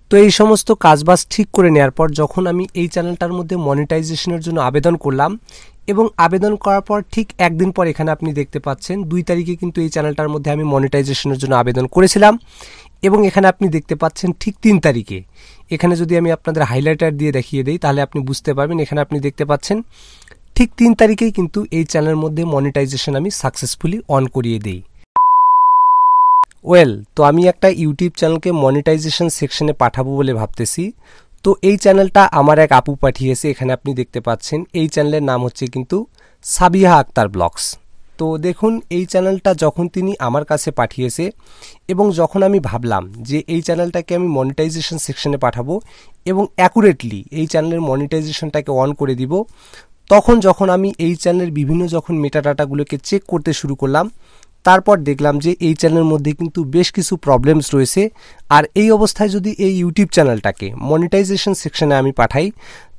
তো এই সমস্ত কাজবাজ ঠিক করে নেওয়ার পর যখন আমি এই চ্যানেলটার মধ্যে মনিটাইজেশনের জন্য আবেদন করলাম এবং আবেদন করার পর ঠিক একদিন পর এখানে আপনি দেখতে পাচ্ছেন 2 তারিখে কিন্তু এই চ্যানেলটার মধ্যে আমি মনিটাইজেশনের জন্য আবেদন করেছিলাম এবং এখানে আপনি দেখতে পাচ্ছেন ঠিক 3 তারিখে এখানে যদি আমি আপনাদের হাইলাইটার দিয়ে দেখিয়ে দেই তাহলে আপনি বুঝতে পারবেন এখানে আপনি দেখতে পাচ্ছেন ঠিক 3 তারিখেই কিন্তু এই চ্যানেলের মধ্যে মনিটাইজেশন আমি সাকসেসফুলি অন করিয়ে দেই। তো আমি একটা ইউটিউব চ্যানেলকে মনিটাইজেশন সেকশনে পাঠাবো বলে ভাবতেছি। তো এই চ্যানেলটা আমার এক আপু পাঠিয়েছে, এখানে আপনি দেখতে পাচ্ছেন এই চ্যানেলের নাম হচ্ছে কিন্তু সাবিহা আক্তার ব্লগস। তো দেখুন এই চ্যানেলটা যখন তিনি আমার কাছে পাঠিয়েছে এবং যখন আমি ভাবলাম যে এই চ্যানেলটাকে আমি মনিটাইজেশন সেকশনে পাঠাবো এবং অ্যাকুরেটলি এই চ্যানেলের মনিটাইজেশনটাকে অন করে দিব, তখন যখন আমি এই চ্যানেলের বিভিন্ন যখন মেটাডাটাগুলোকে চেক করতে শুরু করলাম তারপর দেখলাম যে এই চ্যানেলের মধ্যে কিন্তু বেশ কিছু প্রবলেমস রয়েছে। আর এই অবস্থায় যদি এই ইউটিউব চ্যানেলটাকে মনিটাইজেশন সেকশনে আমি পাঠাই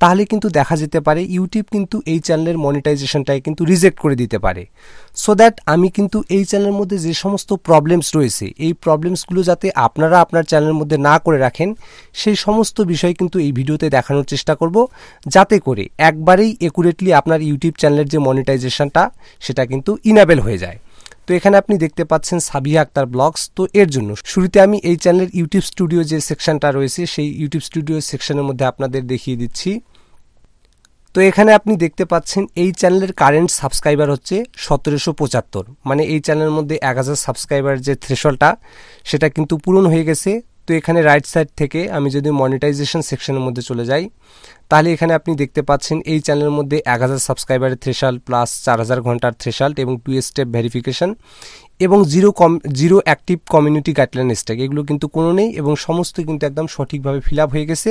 তাহলে কিন্তু দেখা যেতে পারে ইউটিউব কিন্তু এই চ্যানেলের মনিটাইজেশনটাকে কিন্তু রিজেক্ট করে দিতে পারে। সো দ্যাট আমি কিন্তু এই চ্যানেলের মধ্যে যে সমস্ত প্রবলেমস রয়েছে এই প্রবলেমসগুলো যাতে আপনারা আপনার চ্যানেলের মধ্যে না করে রাখেন সেই সমস্ত বিষয় কিন্তু এই ভিডিওতে দেখানোর চেষ্টা করব, যাতে করে একবারেই একুরেটলি আপনার ইউটিউব চ্যানেলের যে মনিটাইজেশনটা সেটা কিন্তু ইনেবল হয়ে যায়। তো এখানে আপনি দেখতে পাচ্ছেন সাবিহা আক্তার ব্লগস। তো এর জন্য শুরুতে আমি এই চ্যানেলের ইউটিউব স্টুডিও যে সেকশনটা রয়েছে সেই ইউটিউব স্টুডিও সেকশনের মধ্যে আপনাদের দেখিয়ে দিচ্ছি। তো এখানে আপনি দেখতে পাচ্ছেন এই চ্যানেলের কারেন্ট সাবস্ক্রাইবার হচ্ছে 1775, মানে এই চ্যানেলের মধ্যে 1000 সাবস্ক্রাইবার যে থ্রেশহোল্ডটা সেটা কিন্তু পূরণ হয়ে গেছে। তো এখানে রাইট সাইড থেকে আমি যদি মনিটাইজেশন সেকশনের মধ্যে চলে যাই তাহলে এখানে আপনি দেখতে পাচ্ছেন এই চ্যানেলের মধ্যে 1000 সাবস্ক্রাইবারের থ্রেশহোল্ড প্লাস 4000 ঘন্টার থ্রেশহোল্ড এবং 2 স্টেপ ভেরিফিকেশন এবং zero active community guideline stack এগুলো কিন্তু কোনো নেই এবং সমস্ত কিন্তু একদম সঠিকভাবে ফিল আপ হয়ে গেছে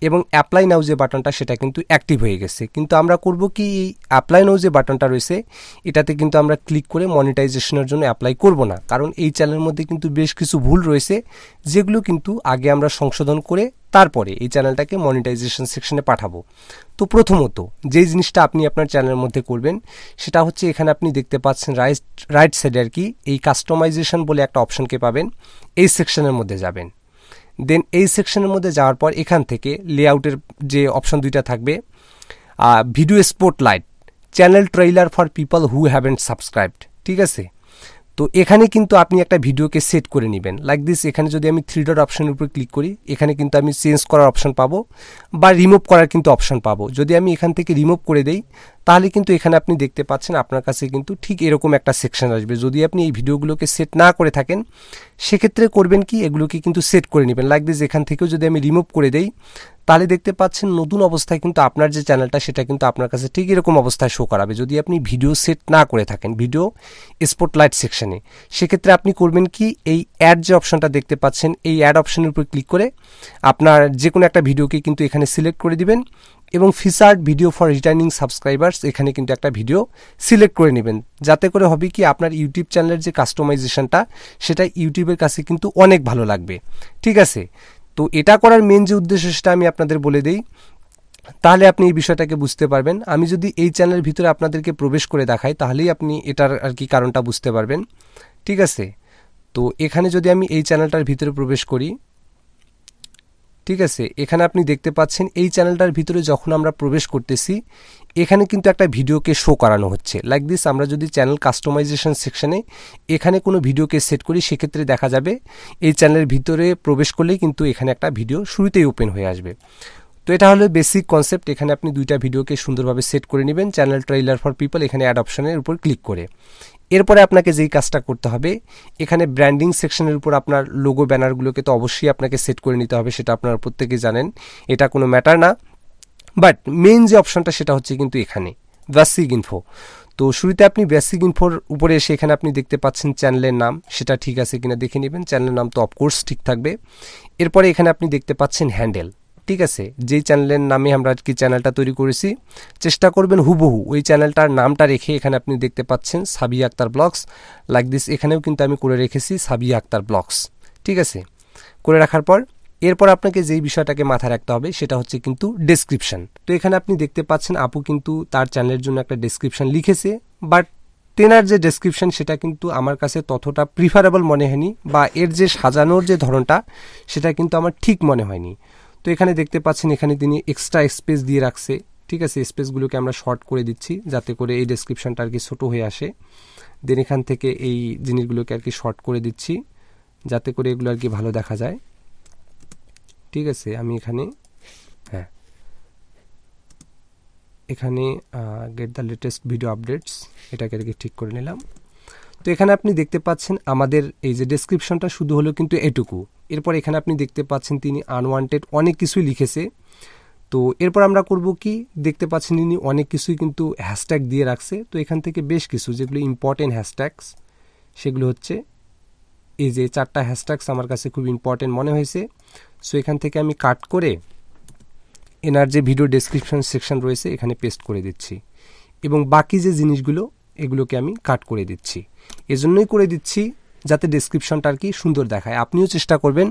এবং অ্যাপ্লাই নাও যে বাটনটা সেটা কিন্তু অ্যাক্টিভ হয়ে গেছে। কিন্তু আমরা করব কি এই অ্যাপ্লাই নাও যে বাটনটা রয়েছে এটাতে কিন্তু আমরা ক্লিক করে মনিটাইজেশনের জন্য অ্যাপ্লাই করব না, কারণ এই চ্যানেলের মধ্যে কিন্তু বেশ কিছু ভুল রয়েছে যেগুলো কিন্তু আগে আমরা সংশোধন করে তারপরে এই চ্যানেলটাকে মনিটাইজেশন সেকশনে পাঠাবো। তো প্রথমত যেই জিনিসটা আপনি আপনার চ্যানেলের মধ্যে করবেন সেটা হচ্ছে এখানে আপনি দেখতে পাচ্ছেন রাইট সাইডে আর কি এই কাস্টমাইজেশন বলে একটা অপশনকে পাবেন, এই সেকশনের মধ্যে যাবেন। দেন এই সেকশনের মধ্যে যাওয়ার পর এখান থেকে লেআউটের যে অপশন দুইটা থাকবে, video spotlight, channel trailer for people who haven't subscribed, ঠিক আছে। তো এখানে কিন্তু আপনি একটা ভিডিওকে সেট করে নেবেন লাইক দিস। এখানে যদি আমি 3 ডট অপশনের উপর ক্লিক করি এখানে কিন্তু আমি চেঞ্জ করার অপশন পাবো বা রিমুভ করার কিন্তু অপশন পাবো। যদি আমি এখান থেকে রিমুভ করে দেই তাহলে কিন্তু এখানে আপনি দেখতে পাচ্ছেন আপনার কাছে কিন্তু ঠিক এরকম একটা সেকশন আসবে। যদি আপনি এই ভিডিওগুলোকে সেট না করে থাকেন সেক্ষেত্রে করবেন কি এগুলোকে কিন্তু সেট করে নেবেন লাইক দিস। এখান থেকেও যদি আমি রিমুভ করে দেই তাহলে দেখতে পাচ্ছেন নতুন অবস্থায় কিন্তু আপনার যে চ্যানেলটা সেটা কিন্তু আপনার কাছে ঠিক এরকম অবস্থায় শো করাবে যদি আপনি ভিডিও সেট না করে থাকেন ভিডিও স্পটলাইট সেকশনে। সেক্ষেত্রে আপনি করবেন কি এই অ্যাড যে অপশনটা দেখতে পাচ্ছেন এই অ্যাড অপশনের উপর ক্লিক করে আপনার যে কোনো একটা ভিডিওকে কিন্তু এখানে সিলেক্ট করে দিবেন এবং featured video for returning subscribers এখানে কিন্তু একটা ভিডিও সিলেক্ট করে নেবেন, যাতে করে হবে কি আপনার ইউটিউব চ্যানেলের যে কাস্টমাইজেশনটা সেটা ইউটিউবের কাছে কিন্তু অনেক ভালো লাগবে, ঠিক আছে। তো এটা করার মেন যে উদ্দেশ্য সেটা আমি আপনাদের বলে দেই, তাহলে আপনি এই বিষয়টাকে বুঝতে পারবেন। আমি যদি এই চ্যানেলের ভিতরে আপনাদেরকে প্রবেশ করে দেখাই তাহলেই আপনি এটার আর কি কারণটা বুঝতে পারবেন, ঠিক আছে। তো এখানে যদি আমি এই চ্যানেলটার ভিতরে প্রবেশ করি, ঠিক আছে, এখানে আপনি দেখতে পাচ্ছেন এই চ্যানেলটার ভিতরে যখন আমরা প্রবেশ করতেছি এখানে কিন্তু একটা ভিডিওকে শো করানো হচ্ছে লাইক দিস। আমরা যদি চ্যানেল কাস্টমাইজেশন সেকশনে এখানে কোনো ভিডিওকে সেট করি সেক্ষেত্রে দেখা যাবে এই চ্যানেলের ভিতরে প্রবেশ করলেই কিন্তু এখানে একটা ভিডিও শুরুতেই ওপেন হয়ে আসবে। তো এটা হলো বেসিক কনসেপ্ট। এখানে আপনি দুইটা ভিডিওকে সুন্দরভাবে সেট করে নেবেন চ্যানেল ট্রেইলার ফর পিপল এখানে অ্যাড অপশনের উপর ক্লিক করে। এরপরে আপনাকে যেই কাজটা করতে হবে এখানে ব্র্যান্ডিং সেকশনের উপর আপনার লোগো ব্যানারগুলোকে তো অবশ্যই আপনাকে সেট করে নিতে হবে, সেটা আপনারা প্রত্যেকেই জানেন, এটা কোনো ম্যাটার না। বাট মেইন যে অপশনটা সেটা হচ্ছে কিন্তু এখানে বেসিক ইনফো। তো শুরুতে আপনি বেসিক ইনফোর উপরে এসে এখানে আপনি দেখতে পাচ্ছেন চ্যানেলের নাম, সেটা ঠিক আছে কিনা দেখে নেবেন। চ্যানেলের নাম তো অফকোর্স ঠিক থাকবে। এরপরে এখানে আপনি দেখতে পাচ্ছেন হ্যান্ডেল, ঠিক আছে। যেই চ্যানেলের নামে আমরা কি চ্যানেলটা তৈরি করেছি চেষ্টা করবেন হুবহু ওই চ্যানেলটার নামটা রেখে এখানে আপনি দেখতে পাচ্ছেন Sabiha Akhtar vlogs like this. এখানেও কিন্তু আমি করে রেখেছি সাবিহা আক্তার ব্লগস, ঠিক আছে। করে রাখার পর এরপর আপনাকে যেই বিষয়টাকে মাথায় রাখতে হবে সেটা হচ্ছে কিন্তু ডেসক্রিপশন। তো এখানে আপনি দেখতে পাচ্ছেন আপু কিন্তু তার চ্যানেলের জন্য একটা ডেসক্রিপশন লিখেছে, বাট তেনার যে ডেসক্রিপশন সেটা কিন্তু আমার কাছে ততটা প্রিফারেবল মনে হয়নি, বা এর যে সাজানোর যে ধরনটা সেটা কিন্তু আমার ঠিক মনে হয়নি। তো এখানে দেখতে পাচ্ছেন এখানে তিনি এক্সট্রা স্পেস দিয়ে রাখছে, ঠিক আছে। স্পেসগুলোকে আমরা শর্ট করে দিচ্ছি যাতে করে এই ডেসক্রিপশনটা আর কি ছোটো হয়ে আসে। দেন এখান থেকে এই জিনিসগুলোকে আর কি শর্ট করে দিচ্ছি যাতে করে এগুলো আর কি ভালো দেখা যায়, ঠিক আছে। আমি এখানে get the latest video updates এটাকে আর কি ঠিক করে নিলাম। তো এখানে আপনি দেখতে পাচ্ছেন আমাদের এই যে ডেসক্রিপশনটা শুধু হলো কিন্তু এটুকু। এরপর এখানে আপনি দেখতে পাচ্ছেন তিনি আনওয়ান্টেড অনেক কিছুই লিখেছে। তো এরপর আমরা করব কি, দেখতে পাচ্ছেন তিনি অনেক কিছুই কিন্তু হ্যাশট্যাগ দিয়ে রাখছে। তো এখান থেকে বেশ কিছু যেগুলো ইম্পর্টেন্ট হ্যাশট্যাগস সেগুলো হচ্ছে এই যে 4টা হ্যাশট্যাগস আমার কাছে খুব ইম্পর্টেন্ট মনে হয়েছে। সো এখান থেকে আমি কাট করে এনার যে ভিডিও ডেসক্রিপশন সেকশন রয়েছে এখানে পেস্ট করে দিচ্ছি, এবং বাকি যে জিনিসগুলো এগুলোকে আমি কাট করে দিচ্ছি। এজন্যই করে দিচ্ছি যাতে ডেসক্রিপশনটা আর কি সুন্দর দেখায়। আপনিও চেষ্টা করবেন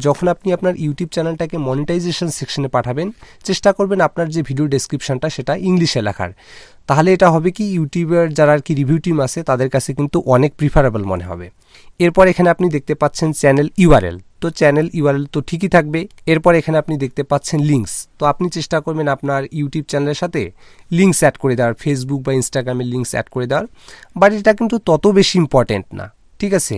যখন আপনি আপনার ইউটিউব চ্যানেলটাকে মনিটাইজেশন সেকশনে পাঠাবেন, চেষ্টা করবেন আপনার যে ভিডিও ডেসক্রিপশনটা সেটা ইংলিশে লেখার। তাহলে এটা হবে কি, ইউটিউবের যারা আর কি রিভিউ টিম আছে তাদের কাছে কিন্তু অনেক প্রিফারেবল মনে হবে। এরপর এখানে আপনি দেখতে পাচ্ছেন চ্যানেল ইউআরএল। তো চ্যানেল ইউআরএল তো ঠিকই থাকবে। এরপর এখানে আপনি দেখতে পাচ্ছেন লিঙ্কস। তো আপনি চেষ্টা করবেন আপনার ইউটিউব চ্যানেলের সাথে লিঙ্কস অ্যাড করে দেওয়ার, ফেসবুক বা ইনস্টাগ্রামের লিঙ্কস অ্যাড করে দেওয়ার। বাট এটা কিন্তু তত বেশি ইম্পর্টেন্ট না, ঠিক আছে।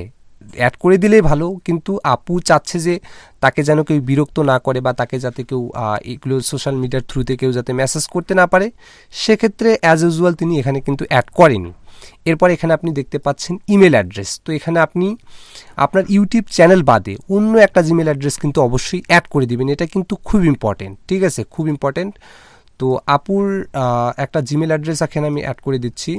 অ্যাড করে দিলেই ভালো, কিন্তু আপু চাচ্ছে যে তাকে যেন কেউ বিরক্ত না করে, বা তাকে যাতে কেউ এগুলো সোশ্যাল মিডিয়ার থ্রুতে কেউ যাতে মেসেজ করতে না পারে, সেক্ষেত্রে অ্যাজ ইউজুয়াল তিনি এখানে কিন্তু অ্যাড করেনি। এরপর এখানে আপনি দেখতে পাচ্ছেন ইমেল অ্যাড্রেস। তো এখানে আপনি আপনার ইউটিউব চ্যানেল বাদে অন্য একটা জিমেল অ্যাড্রেস কিন্তু অবশ্যই অ্যাড করে দিবেন, এটা কিন্তু খুব ইম্পর্টেন্ট, ঠিক আছে, খুব ইম্পর্টেন্ট। তো আপুর একটা জিমেল অ্যাড্রেস এখানে আমি অ্যাড করে দিচ্ছি।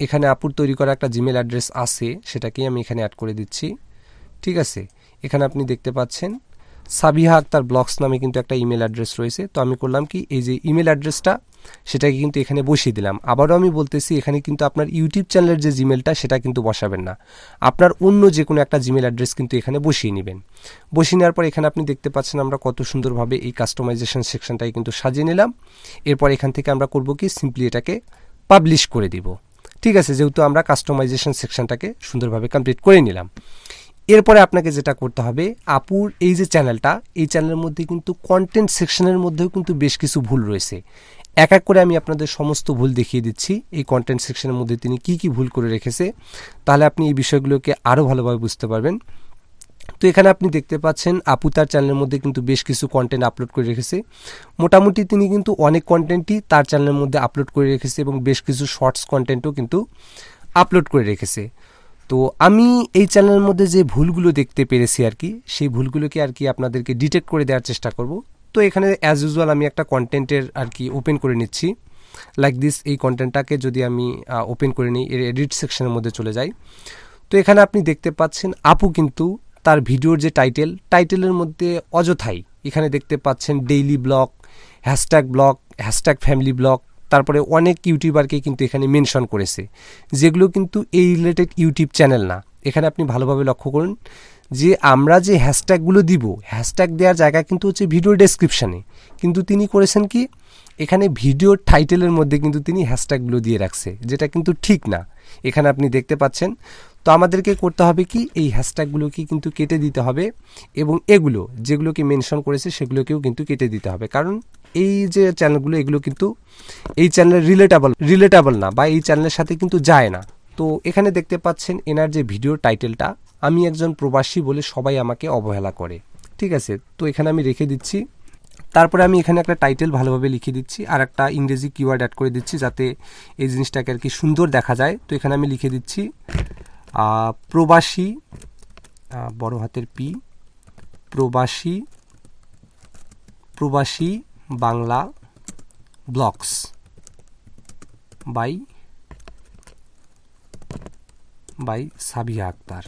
এখানে আপুর তৈরি করা একটা জিমেল অ্যাড্রেস আছে, সেটাকেই আমি এখানে অ্যাড করে দিচ্ছি, ঠিক আছে। এখানে আপনি দেখতে পাচ্ছেন সাবিহা আক্তার ব্লগস নামে কিন্তু একটা ইমেল অ্যাড্রেস রয়েছে। তো আমি করলাম কি, এই যে ইমেল অ্যাড্রেসটা সেটাকে কিন্তু এখানে বসিয়ে দিলাম। আবারও আমি বলতেছি, এখানে কিন্তু আপনার ইউটিউব চ্যানেলের যে জিমেলটা সেটা কিন্তু বসাবেন না, আপনার অন্য যে কোনো একটা জিমেল অ্যাড্রেস কিন্তু এখানে বসিয়ে নেবেন। বসিয়ে নেওয়ার পর এখানে আপনি দেখতে পাচ্ছেন আমরা কত সুন্দরভাবে এই কাস্টমাইজেশন সেকশনটাকে কিন্তু সাজিয়ে নিলাম। এরপর এখান থেকে আমরা করব কি, সিম্পলি এটাকে পাবলিশ করে দিব, ঠিক আছে, যেহেতু আমরা কাস্টমাইজেশন সেকশনটাকে সুন্দরভাবে কমপ্লিট করে নিলাম। এরপরে আপনাকে যেটা করতে হবে, আপুর এই যে চ্যানেলটা, এই চ্যানেলের মধ্যে কিন্তু কন্টেন্ট সেকশনের মধ্যেও কিন্তু বেশ কিছু ভুল রয়েছে। এক এক করে আমি আপনাদের সমস্ত ভুল দেখিয়ে দিচ্ছি এই কন্টেন্ট সেকশনের মধ্যে তিনি কি কি ভুল করে রেখেছে, তাহলে আপনি এই বিষয়গুলোকে আরও ভালোভাবে বুঝতে পারবেন। তো এখানে আপনি দেখতে পাচ্ছেন আপু তার চ্যানেলের মধ্যে কিন্তু বেশ কিছু কন্টেন্ট আপলোড করে রেখেছে। মোটামুটি তিনি কিন্তু অনেক কন্টেন্টই তার চ্যানেলের মধ্যে আপলোড করে রেখেছে, এবং বেশ কিছু শর্টস কন্টেন্টও কিন্তু আপলোড করে রেখেছে। তো আমি এই চ্যানেলের মধ্যে যে ভুলগুলো দেখতে পেরেছি আর কি, সেই ভুলগুলোকে আর কি আপনাদেরকে ডিটেক্ট করে দেওয়ার চেষ্টা করব। তো এখানে অ্যাজ ইউজুয়াল আমি একটা কন্টেন্টের আর কি ওপেন করে নিচ্ছি, লাইক দিস। এই কন্টেন্টটাকে যদি আমি ওপেন করে নিই, এর এডিট সেকশনের মধ্যে চলে যাই, তো এখানে আপনি দেখতে পাচ্ছেন আপু কিন্তু তার ভিডিওর যে টাইটেলের মধ্যে অযথাই এখানে দেখতে পাচ্ছেন daily blog, hashtag family blog, তারপরে অনেক ইউটিউবারকে কিন্তু এখানে মেনশন করেছে, যেগুলো কিন্তু এই রিলেটেড ইউটিউব চ্যানেল না। এখানে আপনি ভালোভাবে লক্ষ্য করুন যে আমরা যে হ্যাশট্যাগুলো দিব, হ্যাশট্যাগ দেওয়ার জায়গা কিন্তু হচ্ছে ভিডিও ডেসক্রিপশানে, কিন্তু তিনি করেছেন কি, এখানে ভিডিওর টাইটেলের মধ্যে কিন্তু তিনি হ্যাশট্যাগুলো দিয়ে রাখছে, যেটা কিন্তু ঠিক না। এখানে আপনি দেখতে পাচ্ছেন। তো আমাদেরকে করতে হবে কি, এই হ্যাশট্যাগুলোকে কিন্তু কেটে দিতে হবে, এবং এগুলো যেগুলোকে মেনশন করেছে সেগুলোকেও কিন্তু কেটে দিতে হবে, কারণ এই যে চ্যানেলগুলো এগুলো কিন্তু এই চ্যানেলের রিলেটেবল না, বা এই চ্যানেলের সাথে কিন্তু যায় না। তো এখানে দেখতে পাচ্ছেন এনার যে ভিডিওর টাইটেলটা, আমি একজন প্রবাসী বলে সবাই আমাকে অবহেলা করে, ঠিক আছে। তো এখানে আমি রেখে দিচ্ছি। তারপরে আমি এখানে একটা টাইটেল ভালোভাবে লিখে দিচ্ছি, আর একটা ইংরেজি কিওয়ার্ড অ্যাড করে দিচ্ছি যাতে এই জিনিসটাকে আর কি সুন্দর দেখা যায়। তো এখানে আমি লিখে দিচ্ছি প্রবাসী, বড় হাতের পি, প্রবাসী বাংলা ব্লগস বাই সাবিহা আক্তার।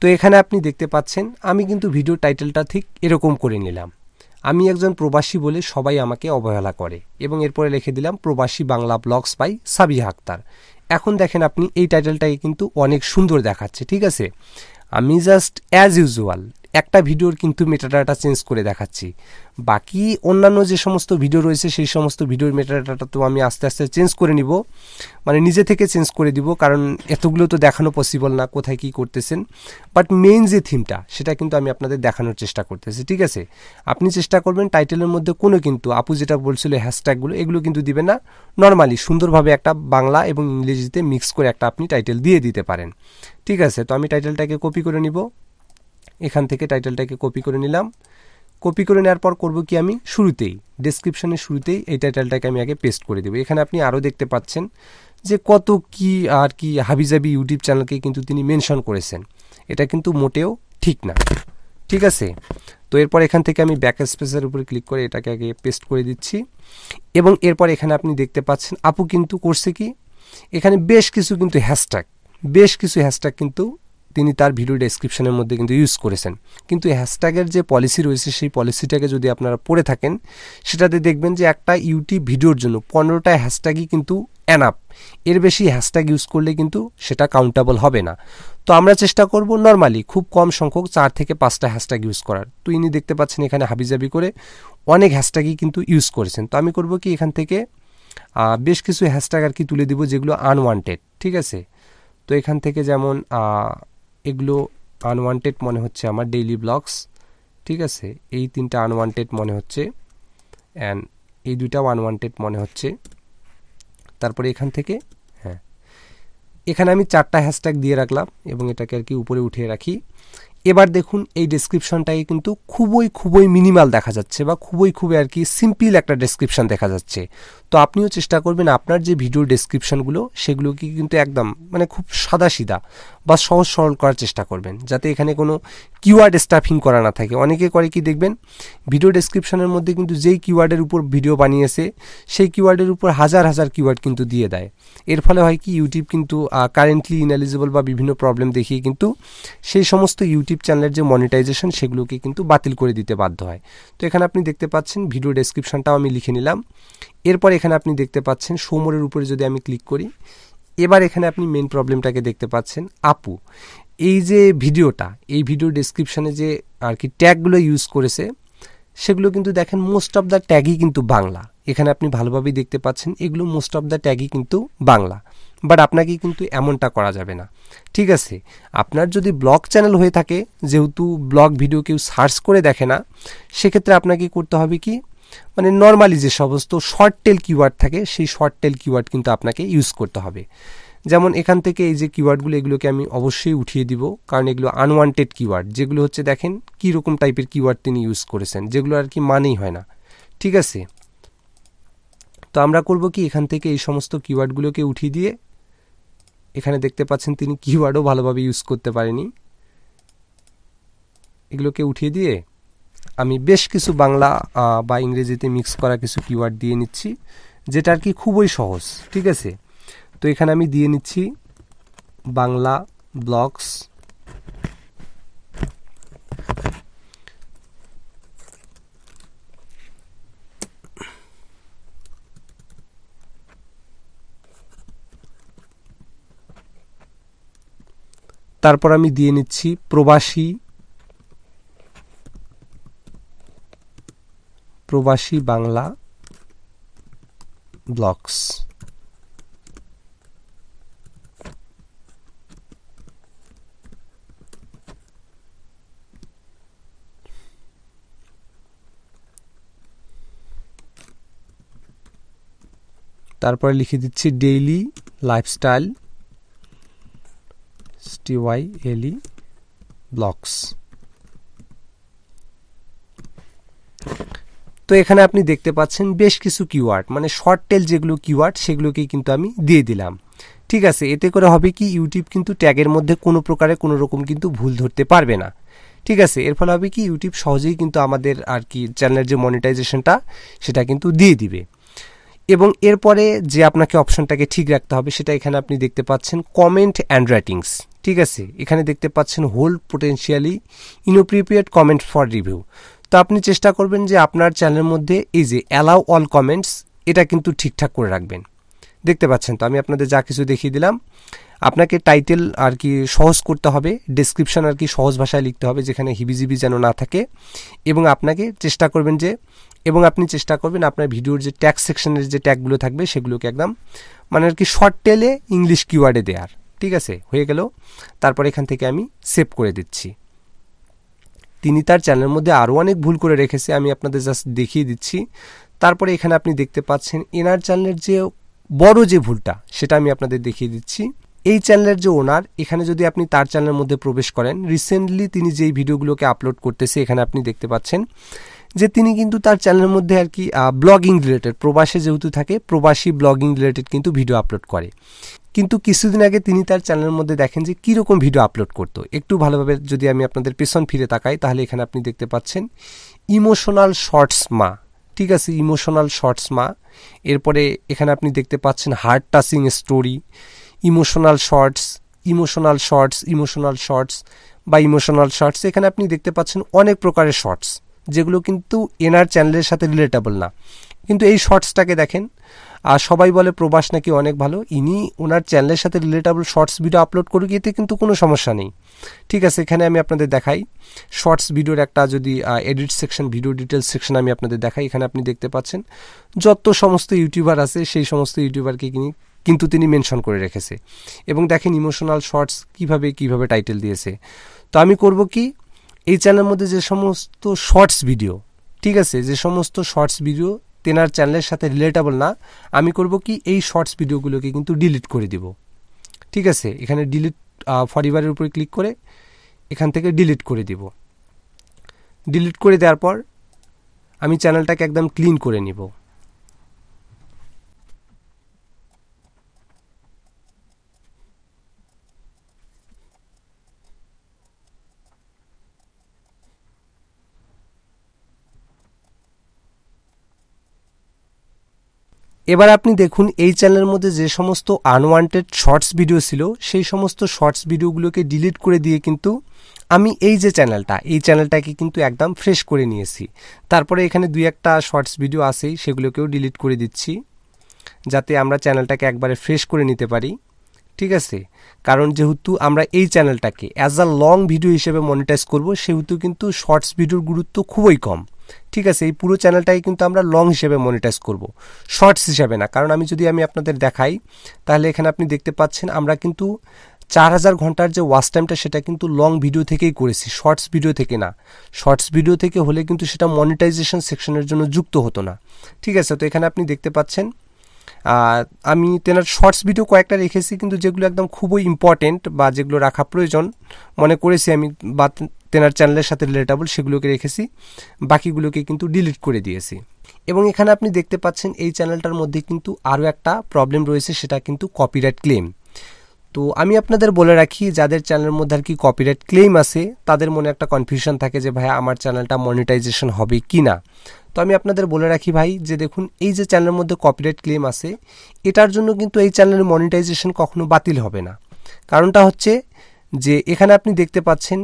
তো এখানে আপনি দেখতে পাচ্ছেন আমি কিন্তু ভিডিও টাইটেলটা ঠিক এরকম করে নিলাম, আমি একজন প্রবাসী বলে সবাই আমাকে অবহেলা করে, এবং এরপরে লিখে দিলাম প্রবাসী বাংলা ব্লগস বাই সাবিহা আক্তার। এখন দেখেন আপনি এই টাইটেলটাকে কিন্তু অনেক সুন্দর দেখাচ্ছে, ঠিক আছে। আমি জাস্ট অ্যাজ একটা ভিডিওর কিন্তু মেটাডাটা চেঞ্জ করে দেখাচ্ছি। বাকি অন্যান্য যে সমস্ত ভিডিও রয়েছে সেই সমস্ত ভিডিওর মেটাডাটা তো আমি আস্তে আস্তে চেঞ্জ করে নিব, মানে নিজে থেকে চেঞ্জ করে দিব, কারণ এতগুলো তো দেখানো পসিবল না কোথায় কি করতেছেন। বাট মেইন যে থিমটা সেটা কিন্তু আমি আপনাদের দেখানোর চেষ্টা করতেছি। ঠিক আছে, আপনি চেষ্টা করবেন টাইটেলের মধ্যে কোনো কিন্তু আপু যেটা বলছিল হ্যাশট্যাগুলো এগুলো কিন্তু দিবেন না, নর্মালি সুন্দরভাবে একটা বাংলা এবং ইংরেজিতে মিক্স করে একটা আপনি টাইটেল দিয়ে দিতে পারেন। ঠিক আছে, তো আমি টাইটেলটাকে কপি করে নিব, এখান থেকে টাইটেলটাকে কপি করে নিলাম। কপি করে নেওয়ার পর করব কি, আমি শুরুতেই ডেসক্রিপশনের শুরুতেই এই টাইটেলটাকে আমি আগে পেস্ট করে দেবো। এখানে আপনি আরও দেখতে পাচ্ছেন যে কত কি আর কি হাবিজাবি ইউটিউব চ্যানেলকে কিন্তু তিনি মেনশন করেছেন, এটা কিন্তু মোটেও ঠিক না। ঠিক আছে, তো এরপর এখান থেকে আমি ব্যাক স্পেসের উপরে ক্লিক করে এটাকে আগে পেস্ট করে দিচ্ছি। এবং এরপর এখানে আপনি দেখতে পাচ্ছেন আপু কিন্তু করছে কি, এখানে বেশ কিছু হ্যাশট্যাগ কিন্তু তিনি তার ভিডিও ডেসক্রিপশনের মধ্যে কিন্তু ইউজ করেছেন। কিন্তু হ্যাশট্যাগের যে পলিসি রয়েছে সেই পলিসিটাকে যদি আপনারা পড়ে থাকেন সেটাতে দেখবেন যে একটা ইউটিউব ভিডিওর জন্য 15টা হ্যাশট্যাগই কিন্তু এনাফ, এর বেশি হ্যাশট্যাগ ইউজ করলে কিন্তু সেটা কাউন্টেবল হবে না। তো আমরা চেষ্টা করব নর্মালি খুব কম সংখ্যক 4 থেকে 5টা হ্যাশট্যাগ ইউজ করার। তো ইনি দেখতে পাচ্ছেন এখানে হাবিজাবি করে অনেক হ্যাশট্যাগই কিন্তু ইউজ করেছেন। তো আমি করব কি, এখান থেকে বেশ কিছু হ্যাশট্যাগ আর কি তুলে দিব যেগুলো আনওয়ান্টেড। ঠিক আছে, তো এখান থেকে যেমন এগুলো আনওয়ান্টেড মনে হচ্ছে আমার, ডেইলি ব্লগস। ঠিক আছে, এই 3টা আনওয়ান্টেড মনে হচ্ছে, অ্যান্ড এই 2টাও আনওয়ান্টেড মনে হচ্ছে। তারপরে এখান থেকে এখানে আমি 4টা হ্যাশট্যাগ দিয়ে রাখলাম এবং এটাকে আর কি উপরে উঠিয়ে রাখি। এবার দেখুন এই ডেসক্রিপশনটাকে কিন্তু খুবই মিনিমাল দেখা যাচ্ছে বা খুবই আর কি সিম্পল একটা ডেসক্রিপশন দেখা যাচ্ছে। তো আপনিও চেষ্টা করবেন আপনার যে ভিডিও ডেসক্রিপশনগুলো সেগুলোকে কিন্তু একদম মানে খুব সাদাসিধা বা সহজ সরল করার চেষ্টা করবেন, যাতে এখানে কোনো কিওয়ার্ড স্টাফিং করা না থাকে। অনেকে করে কি দেখবেন, ভিডিও ডেসক্রিপশনের মধ্যে কিন্তু যেই কিওয়ার্ডের উপর ভিডিও বানিয়েছে সেই কিওয়ার্ডের উপর হাজার কিওয়ার্ড কিন্তু দিয়ে দেয়। এর ফলে হয় কি, ইউটিউব কিন্তু কারেন্টলি ইনএলিজিবল বা বিভিন্ন প্রবলেম দেখিয়ে কিন্তু সেই সমস্ত ইউটিউব চ্যানেলের যে মনিটাইজেশন সেগুলোকে কিন্তু বাতিল করে দিতে বাধ্য হয়। তো এখানে আপনি দেখতে পাচ্ছেন ভিডিও ডেসক্রিপশনটাও আমি লিখে নিলাম। এরপর এখানে আপনি দেখতে পাচ্ছেন শোমোরের উপরে যদি আমি ক্লিক করি, এবার এখানে আপনি মেন প্রবলেমটাকে দেখতে পাচ্ছেন। আপু এই যে ভিডিওটা, এই ভিডিও ডেসক্রিপশনে যে আর কি ট্যাগগুলো ইউজ করেছে সেগুলো কিন্তু দেখেন মোস্ট অফ দ্য ট্যাগই কিন্তু বাংলা। এখানে আপনি ভালোভাবেই দেখতে পাচ্ছেন এগুলো মোস্ট অফ দ্য ট্যাগই কিন্তু বাংলা। বাট আপনাকে কিন্তু এমনটা করা যাবে না। ঠিক আছে, আপনার যদি ব্লগ চ্যানেল হয়ে থাকে, যেহেতু ব্লগ ভিডিও কেউ সার্চ করে দেখে না, সেক্ষেত্রে আপনাকে করতে হবে কি, মানে নর্মালি যে সমস্ত শর্ট টেল কিওয়ার্ড থাকে সেই শর্ট টেল কিওয়ার্ড কিন্তু আপনাকে ইউজ করতে হবে। যেমন এখান থেকে এই যে কিওয়ার্ডগুলো এগুলোকে আমি অবশ্যই উঠিয়ে দিব, কারণ এগুলো আনওয়ান্টেড কিওয়ার্ড, যেগুলো হচ্ছে দেখেন কীরকম টাইপের কিওয়ার্ড তিনি ইউজ করেছেন, যেগুলো আর কি মানেই হয় না। ঠিক আছে, তো আমরা করব কি, এখান থেকে এই সমস্ত কিওয়ার্ডগুলোকে উঠিয়ে দিয়ে, এখানে দেখতে পাচ্ছেন তিনি কিওয়ার্ডও ভালোভাবে ইউজ করতে পারেনি, এগুলোকে উঠিয়ে দিয়ে আমি বেশ কিছু বাংলা বা ইংরেজিতে মিক্স করা কিছু কিওয়ার্ড দিয়ে নিচ্ছি, যেটা আর কি খুবই সহজ। ঠিক আছে, তো এখানে আমি দিয়ে নিচ্ছি বাংলা ব্লগস, তারপর আমি দিয়ে নিচ্ছি প্রবাসী বাংলা ব্লগস। তারপরে লিখে দিচ্ছি ডেইলি লাইফস্টাইল STYLE ব্লগস। তো এখানে আপনি দেখতে পাচ্ছেন বেশ কিছু কিওয়ার্ড, মানে শর্ট টেল যেগুলো কিওয়ার্ড সেগুলোকেই কিন্তু আমি দিয়ে দিলাম। ঠিক আছে, এতে করে হবে কি, ইউটিউব কিন্তু ট্যাগের মধ্যে কোনো প্রকারে কোনো রকম কিন্তু ভুল ধরতে পারবে না। ঠিক আছে, এর ফলে হবে কি, ইউটিউব সহজেই কিন্তু আমাদের আর কি চ্যানেলের যে মনিটাইজেশনটা সেটা কিন্তু দিয়ে দিবে। এবং এরপরে যে আপনাকে অপশনটাকে ঠিক রাখতে হবে সেটা এখানে আপনি দেখতে পাচ্ছেন কমেন্ট অ্যান্ড রেটিংস। ঠিক আছে, এখানে দেখতে পাচ্ছেন hold potentially inappropriate comment for review. তো আপনি চেষ্টা করবেন যে আপনার চ্যানেলের মধ্যে এই যে অ্যালাউ অল কমেন্টস এটা কিন্তু ঠিকঠাক করে রাখবেন। দেখতে পাচ্ছেন তো আমি আপনাদের যা কিছু দেখিয়ে দিলাম। আপনাকে টাইটেল আর কি সহজ করতে হবে, ডেসক্রিপশন আর কি সহজ ভাষায় লিখতে হবে, যেখানে হিবিজিবি যেন না থাকে, এবং আপনাকে চেষ্টা করবেন যে আপনার ভিডিওর যে ট্যাগ সেকশনের যে ট্যাগগুলো থাকবে সেগুলোকে একদম মানে আর কি শর্ট টেলে ইংলিশ কিওয়ার্ডে দেওয়ার। ঠিক আছে, হয়ে গেল। তারপর এখান থেকে আমি সেভ করে দিচ্ছি। তিনি তার চ্যানেলের মধ্যে আরও অনেক ভুল করে রেখেছে, আমি আপনাদের জাস্ট দেখিয়ে দিচ্ছি। তারপরে এখানে আপনি দেখতে পাচ্ছেন এনার চ্যানেলের যে বড় যে ভুলটা সেটা আমি আপনাদের দেখিয়ে দিচ্ছি। এই চ্যানেলের যে ওনার, এখানে যদি আপনি তার চ্যানেলের মধ্যে প্রবেশ করেন, রিসেন্টলি তিনি যেই ভিডিওগুলোকে আপলোড করতেছে এখানে আপনি দেখতে পাচ্ছেন যে তিনি কিন্তু তার চ্যানেলের মধ্যে আর কি ব্লগিং রিলেটেড, প্রবাসে যেহেতু থাকে প্রবাসী ব্লগিং রিলেটেড কিন্তু ভিডিও আপলোড করে। কিন্তু কিছুদিন আগে তিনি তার চ্যানেলের মধ্যে দেখেন যে কীরকম ভিডিও আপলোড করতো। একটু ভালোভাবে যদি আমি আপনাদের পেছন ফিরে তাকাই তাহলে এখানে আপনি দেখতে পাচ্ছেন ইমোশনাল শর্টস মা। ঠিক আছে, ইমোশনাল শর্টস মা। এরপরে এখানে আপনি দেখতে পাচ্ছেন heart touching story, emotional shorts বা ইমোশনাল শর্টস। এখানে আপনি দেখতে পাচ্ছেন অনেক প্রকারের শর্টস যেগুলো কিন্তু এনার চ্যানেলের সাথে রিলেটেবল না। কিন্তু এই শর্টসটাকে দেখেন, আর সবাই বলে প্রবাস নাকি অনেক ভালো, ইনি ওনার চ্যানেলের সাথে রিলেটেবল শর্টস ভিডিও আপলোড করুক, এতে কিন্তু কোনো সমস্যা নেই। ঠিক আছে, এখানে আমি আপনাদের দেখাই শর্টস ভিডিওর একটা যদি edit section, video details section আমি আপনাদের দেখাই। এখানে আপনি দেখতে পাচ্ছেন যত সমস্ত ইউটিউবার আছে সেই সমস্ত ইউটিউবারকে কিন্তু তিনি মেনশন করে রেখেছে, এবং দেখেন ইমোশনাল শর্টস কিভাবে টাইটেল দিয়েছে। তো আমি করব কি, এই চ্যানেলের মধ্যে যে সমস্ত শর্টস ভিডিও, ঠিক আছে, যে সমস্ত শর্টস ভিডিও তেনার চ্যানেলের সাথে রিলেটেবল না, আমি করব কি এই শর্টস ভিডিওগুলোকে কিন্তু ডিলিট করে দিব। ঠিক আছে, এখানে ডিলিট ফরএভারের উপরে ক্লিক করে এখান থেকে ডিলিট করে দিব। ডিলিট করে দেওয়ার পর আমি চ্যানেলটাকে একদম ক্লিন করে নিব। এবার আপনি দেখুন এই চ্যানেলের মধ্যে যে সমস্ত আনওয়ান্টেড শর্টস ভিডিও ছিল সেই সমস্ত শর্টস ভিডিওগুলোকে ডিলিট করে দিয়ে কিন্তু আমি এই যে চ্যানেলটাকে কিন্তু একদম ফ্রেশ করে নিয়েছি। তারপরে এখানে দুই একটা শর্টস ভিডিও আছেই, সেগুলোকেও ডিলিট করে দিচ্ছি যাতে আমরা চ্যানেলটাকে একবারে ফ্রেশ করে নিতে পারি। ঠিক আছে, কারণ যেহেতু আমরা এই চ্যানেলটাকে অ্যাজ আ লং ভিডিও হিসেবে মনিটাইজ করব, সেহেতু কিন্তু শর্টস ভিডিওর গুরুত্ব খুবই কম। ঠিক আছে, এই পুরো চ্যানেলটাকে কিন্তু আমরা লং হিসেবে মনিটাইজ করব, শর্টস হিসেবে না। কারণ আমি যদি আপনাদের দেখাই তাহলে এখানে আপনি দেখতে পাচ্ছেন আমরা কিন্তু 4000 ঘন্টার যে ওয়াচ টাইমটা সেটা কিন্তু লং ভিডিও থেকেই করেছি, শর্টস ভিডিও থেকে না। শর্টস ভিডিও থেকে হলে কিন্তু সেটা মনিটাইজেশন সেকশনের জন্য যুক্ত হতো না। ঠিক আছে, তো এখানে আপনি দেখতে পাচ্ছেন আমি তেনার শর্টস ভিডিও কয়েকটা রেখেছি, কিন্তু যেগুলো একদম খুবই ইম্পর্টেন্ট বা যেগুলো রাখা প্রয়োজন মনে করেছি আমি বা তেনার চ্যানেলের সাথে রিলেটেবল সেগুলোকে রেখেছি, বাকিগুলোকে কিন্তু ডিলিট করে দিয়েছি। এবং এখানে আপনি দেখতে পাচ্ছেন এই চ্যানেলটার মধ্যে কিন্তু আরও একটা প্রবলেম রয়েছে, সেটা কিন্তু কপিরাইট ক্লেম। তো আমি আপনাদের বলে রাখি, যাদের চ্যানেলের মধ্যে আর কি কপিরাইট ক্লেম আছে তাদের মনে একটা কনফিউশন থাকে যে ভাই আমার চ্যানেলটা মনিটাইজেশন হবে কি না। তো আমি আপনাদের বলে রাখি ভাই যে দেখুন এই যে চ্যানেলের মধ্যে কপিরাইট ক্লেম আছে, এটার জন্য কিন্তু এই চ্যানেলের মনিটাইজেশন কখনো বাতিল হবে না। কারণটা হচ্ছে যে এখানে আপনি দেখতে পাচ্ছেন,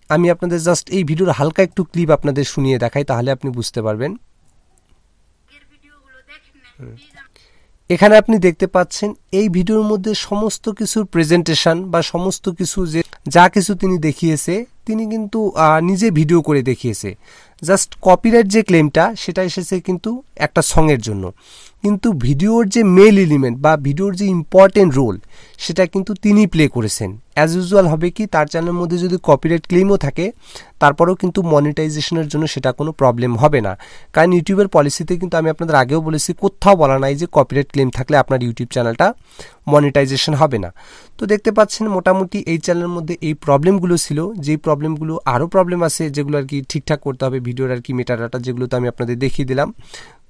আমি আপনাদের জাস্ট এই ভিডিওর হালকা একটু ক্লিপ আপনাদের শুনিয়ে দেখাই, তাহলে আপনি বুঝতে পারবেন। এখানে আপনি দেখতে পাচ্ছেন এই ভিডিওর মধ্যে সমস্ত কিছুর প্রেজেন্টেশন বা সমস্ত কিছু যা কিছু তিনি দেখিয়েছে, তিনি কিন্তু নিজে ভিডিও করে দেখিয়েছে। জাস্ট কপিরাইট যে ক্লেমটা সেটা এসেছে কিন্তু একটা সঙের জন্য, কিন্তু ভিডিওর যে মেল এলিমেন্ট বা ভিডিওর যে ইম্পর্টেন্ট রোল সেটা কিন্তু তিনি প্লে করেছেন। অ্যাজ ইউজুয়াল হবে কি, তার চ্যানেলের মধ্যে যদি কপিরাইট ক্লেমও থাকে তারপরেও কিন্তু মনিটাইজেশনের জন্য সেটা কোনো প্রবলেম হবে না। কারণ ইউটিউবের পলিসিতে কিন্তু আমি আপনাদের আগেও বলেছি, কোথাও বলা নাই যে কপিরাইট ক্লেম থাকলে আপনার ইউটিউব চ্যানেলটা মনিটাইজেশন হবে না। তো দেখতে পাচ্ছেন মোটামুটি এই চ্যানেলের মধ্যে এই প্রবলেমগুলো ছিল, যেই প্রবলেমগুলো আরও প্রবলেম আছে যেগুলো আর কি ঠিকঠাক করতে হবে ভিডিওর আর কি মেটাডাটা, যেগুলো তো আমি আপনাদের দেখিয়ে দিলাম।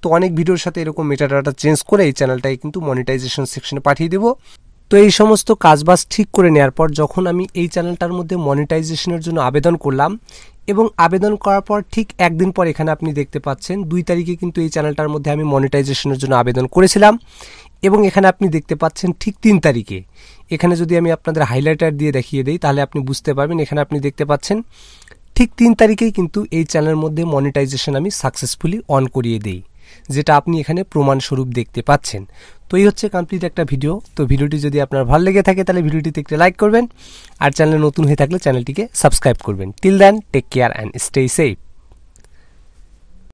তো অনেক ভিডিওর সাথে এরকম মেটাডাটা চেঞ্জ করে এই চ্যানেলটাকে কিন্তু মনিটাইজেশন সেকশনে পাঠিয়ে দেবো। তো এই সমস্ত কাজবাজ ঠিক করে নেওয়ার পর যখন আমি এই চ্যানেলটার মধ্যে মনিটাইজেশনের জন্য আবেদন করলাম, এবং আবেদন করার পর ঠিক একদিন পর এখানে আপনি দেখতে পাচ্ছেন 2 তারিখে কিন্তু এই চ্যানেলটার মধ্যে আমি মনিটাইজেশনের জন্য আবেদন করেছিলাম। এবং এখানে আপনি দেখতে পাচ্ছেন ঠিক 3 তারিখে, এখানে যদি আমি আপনাদের হাইলাইটার দিয়ে দেখিয়ে দিই তাহলে আপনি বুঝতে পারবেন। এখানে আপনি দেখতে পাচ্ছেন ঠিক 3 তারিখেই কিন্তু এই চ্যানেলের মধ্যে মনিটাইজেশন আমি সাকসেসফুলি অন করিয়ে দিই। যেটা আপনি এখানে প্রমাণস্বরূপ দেখতে পাচ্ছেন। তো এই হচ্ছে কমপ্লিট একটা ভিডিও। তো ভিডিওটি যদি আপনার ভালো লেগে থাকে তাহলে ভিডিওটিতে একটি লাইক করবেন, আর চ্যানেলে নতুন হয়ে থাকলে চ্যানেলটিকে সাবস্ক্রাইব করবেন। Till then, take care and stay safe.